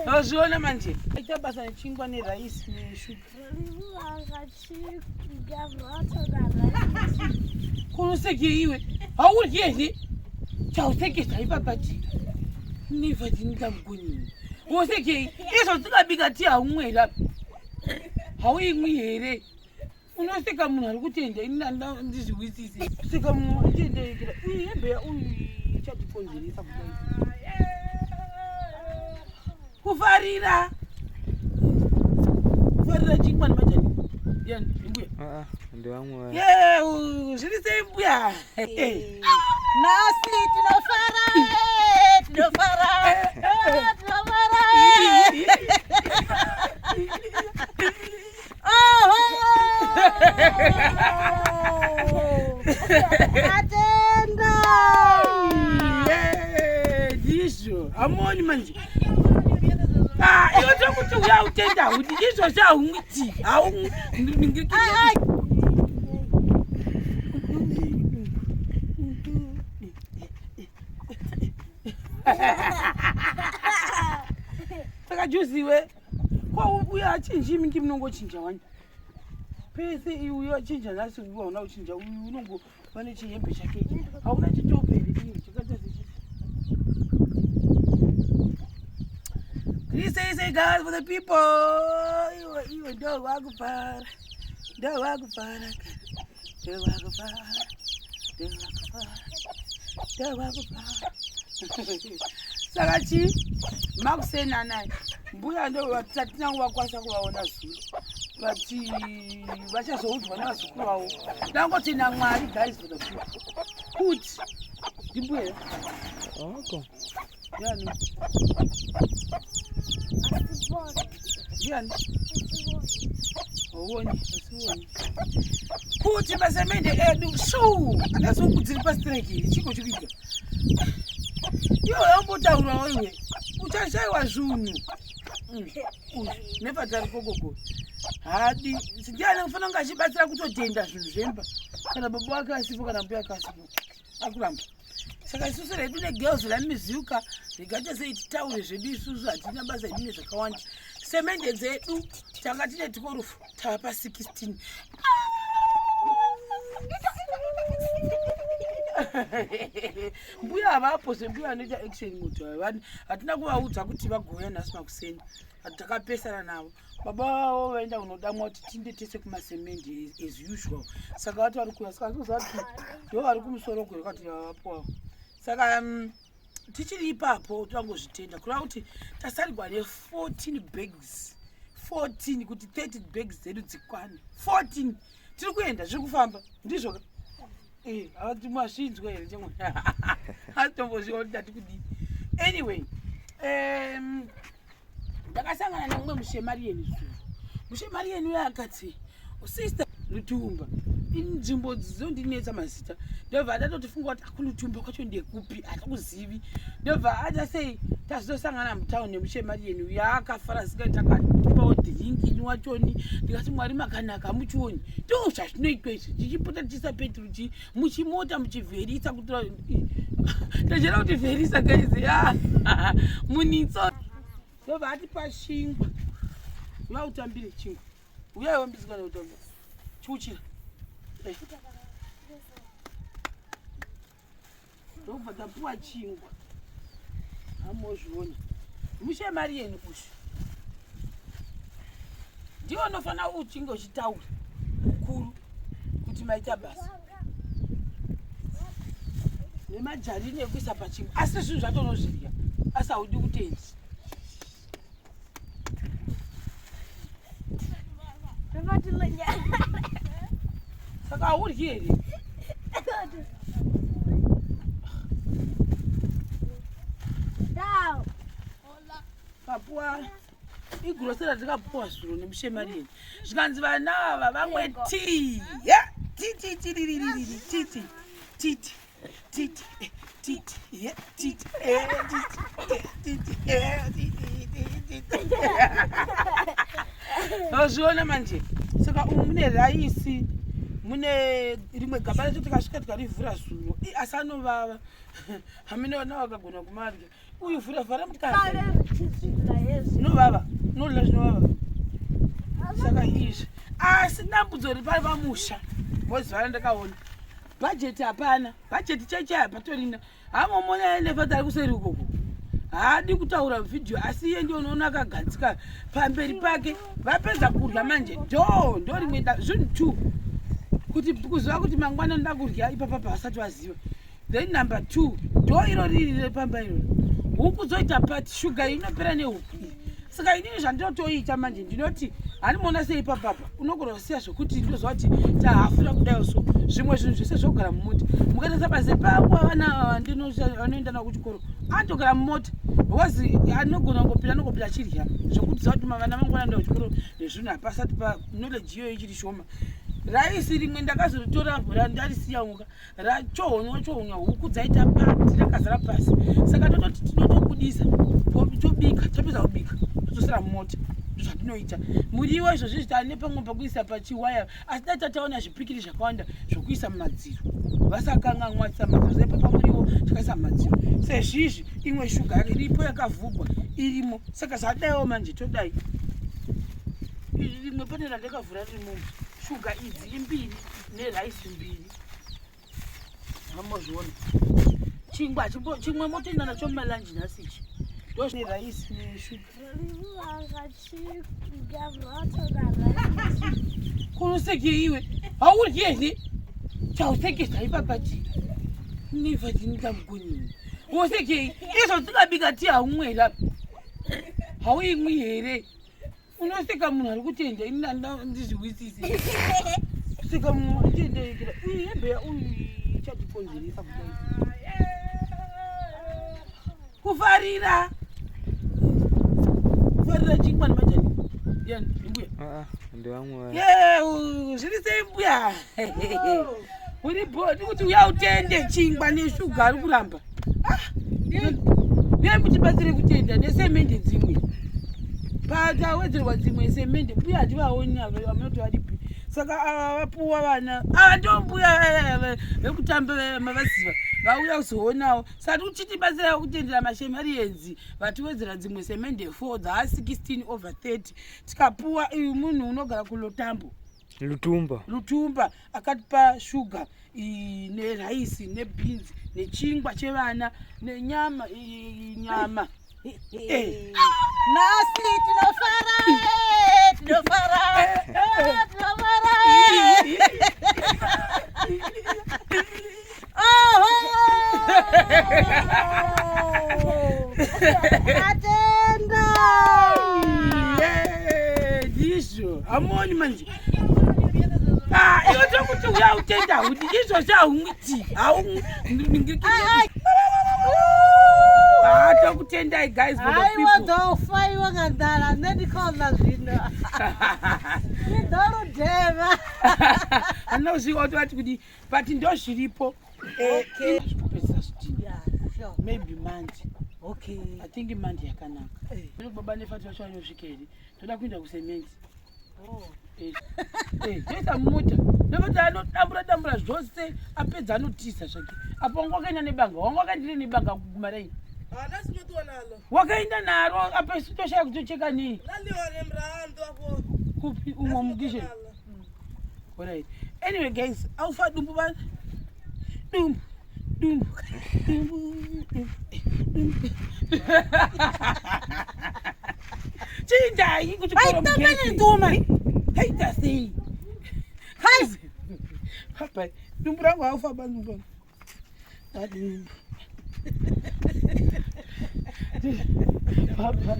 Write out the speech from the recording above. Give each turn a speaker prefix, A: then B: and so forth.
A: Nozviona manje aita basa nechingwa neraisi neshuga kunoseke iwe hauryi here chausekesa ipapati nevatinidamugonyini wosekei izvo tikabika ti haumwera hauimwi here unoseka munhu ari kutenda ndizviwisise seka munhu ari kutenda ikira yembeya uyu chatikonzeresa kudai kufarira chingwa nemajani yani imbuya
B: ndevamwe
A: zviri sei mbuya
C: nasi tinofara atenda
A: ndizvo hamoni manje iwe tokuti uyautenda kuti izvo zvaumwiti saka juziwe kwauya achinji mingi munongochinja wani pese iwe achinja nhasi uyu hauna kuchinja uyu unongova nechihembe chake hauna chitopere chakaita sechii. Please say God for the people. You don't walk far. Don't walk far. Don't walk far. Don't walk far. Don't walk far. Sakachi, makusena naye. Mbuya ndo watatina wakwasa kuwaona zulu. Vati vachazoudzwa navazukuru vavo. Ndangoti naMwari guys for the people. Kuti ndimbuya.
B: oko
A: Yani. Yani. Owoni, asiwoni. Kuti masemende edu shu akazokudziri pastrike chiko chikuita. Iwe yambotaura iwe uchashaiwa zvinhu. Nepatari pogogo. Hadi ndiani kufana kunge achibatsira kutotenda zvinhu zvemba kana baba wake asipo kana mbuya wake asipo akuramba. Saka isusu redu negirls ramiziuka rigaita sei titaure zvedu isusu hatina basa edu nezvakawanda. Semende dzedu tanga tine tikorufu tava pa16. Mbuya havapo sembuya anoita action moto havani hatina kuvaudza kuti vagouya nhasi makuseni hatakapesana navo. Baba vavo vaenda kunodamwa kuti tinde tese kumasemende as usual. Saka vati vari kuya saka ndozvati ndo vari kumusoro gore kwati vavapoavo. Saka tichiri ipapo tangozvitenda kureva kuti tasarigwa ne14 bags 14 kuti 30 bags dzedu dzikwane 14 tiri kuenda zviri kufamba ndizvo havati mwazvinzwa here chemwe hatombozviona kuti ndati kudii. Anyway ndakasangana nemumwe mushemariyeni zuro. Mushemariyeni uyo akati sister Lutumba inzvimbo dzondinetsa mazita ndobva ndatotifunga kuti akulutumba kwacho ndekupi hatakuzivi ndobva atasei tazosangana mutauni nemushemariyeni uyo akafara sika takatipawo dhiringi wachoni ndikati Mwari makanaka muchioni ndo zvazvinoitwa izvi tichipota tichisapeturuchi muchimota muchivherisa kutora ndachera kuti vherisa kaizi munitso ndobva ati pashingwa vautambire chingwa uyaiwa mbisikana utambira chuchira ndobva tapuwa chingwa hamozviona mushemariyeni ushu ndiwo unofanira uchinge uchitaura mukuru kuti maita basa nemajarini ekuisa pachingwa asi zvinhu zvatonozvirya asi haudi kutenzi. Saka hauryi here kapuwa igurosera tikapuwa zvuro nemushemariyeni zvikanzi vana ava vamwe tii nozviona manje saka mune raisi mune rimwe gaba racho tikasvika tikarivhura zuro asanovava haminaona wakagona kumarya uyivhura vhara mutikare novava nodla zvinovava saka izvi asi dambudzo ripari pamusha mozivara ndakaona bhajeti hapana bhajeti chaichai hapatorina hamomona nefatari kuseri ukoko haadi kutaura vhidhiyo asi iye ndio unoona akagadzika pamberi pake vapedza kurya manje ndo rimwe zvinhu 2 kuti kuziva kuti mangwana nda kurya ipapa hasati vaziva then number 2 ndo iro riri repamba iroro huku dzoita pati shuga inopera nehuku iyi saka inini zvandinotoita manje ndinoti hanimona sei papapa unogona kusiya zvokuti ndozva kuti tahafura kudayo so zvimwe zvinhu zvese zvogara mumota mukatarisa basa pangu avana vanoenda navo kuchikoro anotogara mumota because anogona kungopinda achirya zvokuti zva kuti vana vangwana nda kuchikoro nezvinhu hapasati pa knowledge iyoyo ichiri shoma raisi rimwe ndakazoritora bhora ndarisiyamuka rachohonywa huku dzaita pati rakazara pasi saka tototi tinotobudisa tobika tapedza kubika totosara mumota zvandinoita muriwo izvozvi zvitane pamwe pakuisa pachiwaya asi dai tataona zvipikiri zvakawanda zvokuisa mumadziro vasakanganwatisa madziro zaipa pamuriwo takaisa mumadziro sezvizvi imwe shuga iripo yakavhugwa irimo saka zvadaiwo manje todai rimwe pane randakavhura rimo shuga idzi imbiri neraisi mbiri hamozviona chingwa chimwe motoenda nacho mumalanji nhasichi ndozvine raisi neshuga kunoseke iwe hauryi here chausekesa ipapati nevatinitamugonyini wosekei izvo tikabika ti haumwera hauimwi here unoseka munhu ari kutenda ini ndizviwisisi seka munhu ari kutenda ikira yembeya uyu chatikonzeresa kudai kufarira chingwa nemajani yani imbuya
B: ndivamwe
A: zviri sei mbuya uri bodi kuti uya utende chingwa neshuga ari kuramba uye muchibatsire kutenda nesemende dzimwe patawedzerwa dzimwe semende mbuya hativaoni vamunoti varipi saka ava vapuwa vana ndombuya vekutamba mavaziva vauya kuzoonawo sati uchitibatsira kutendera mashemarienzi vatiwedzera dzimwe semende 4 dzaa 16 over 30 tikapuwa uyu munhu unogara kulotambo lutumba akatipa shuga neraisi nebhinzi nechingwa chevana nenyama nyama
C: nasi tinofara atenda
A: ndizvo hamoni manje iwe tokuti uya utenda kuti izvo zvaumwiti tokutendai guys
C: aiwadzofa iwe ngandala nendikonza zvino idorudheva
A: anozviwa tovati kuti but ndo zviripo kupedzisa zvitini maybe mandi I think mandi yakanaka baba nefati vacho vanosvika here toda kuenda kusementi toisa mumota nekuti anodambura zvose apedza anotisa zvake apo wanga wakaenda nebanga wanga wakaendire nebanga kumaraini wakaenda naro apa isu toshaya kutocheka nei kupi umwe mukishe alright anyway guys aufa dumbu bana dumbu chindai kuchikoro mugezi haita sei papa dumbu rangu aufa bana dumbu papa